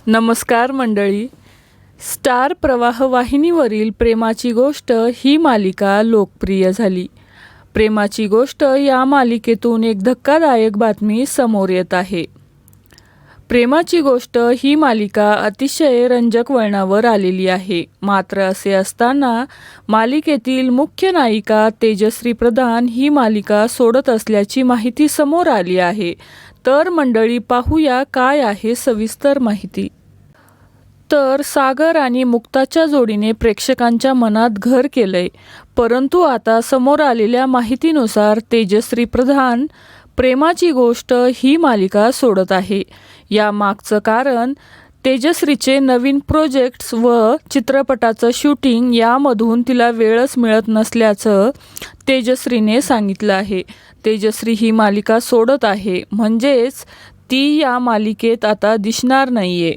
नमस्कार मंडळी. स्टार प्रवाह वाहिनीवरील प्रेमाची गोष्ट ही मालिका लोकप्रिय झाली. प्रेमाची गोष्ट या मालिकेतून एक धक्कादायक बातमी समोर येत आहे. प्रेमाची गोष्ट ही मालिका अतिशय रंजक वळणावर आलेली आहे. मात्र असे असताना मालिकेतील मुख्य नायिका तेजश्री प्रधान ही मालिका सोडत असल्याची माहिती समोर आली आहे. तर मंडळी, पाहूया काय आहे सविस्तर माहिती. तर सागर आणि मुक्ताच्या जोडीने प्रेक्षकांच्या मनात घर केलंय. परंतु आता समोर आलेल्या माहितीनुसार तेजश्री प्रधान प्रेमाची गोष्ट ही मालिका सोडत आहे. या मागचं कारण तेजश्रीचे नवीन प्रोजेक्ट्स व चित्रपटाचं शूटिंग यामधून तिला वेळच मिळत नसल्याचं तेजश्रीने सांगितलं आहे. तेजश्री ही मालिका सोडत आहे, म्हणजेच ती या मालिकेत आता दिसणार नाहीये.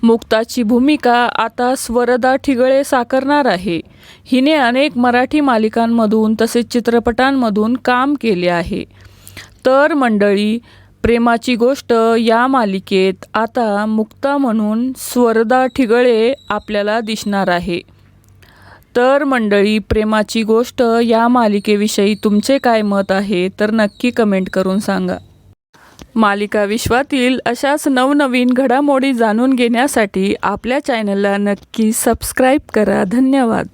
मुक्ताची भूमिका आता स्वरदा ठिगळे साकारणार आहे. हिने अनेक मराठी मालिकांमधून तसेच चित्रपटांमधून काम केले आहे. तर मंडळी, प्रेमाची गोष्ट या मालिकेत आता मुक्ता म्हणून स्वरदा ठिगळे आपल्याला दिसणार आहे. तर मंडळी, प्रेमाची गोष्ट या मालिकेविषयी तुमचे काय मत आहे तर नक्की कमेंट करून सांगा. मालिका विश्वातील अशाच नवनवीन घडामोडी जाणून घेण्यासाठी आपल्या चॅनलला नक्की सबस्क्राईब करा. धन्यवाद.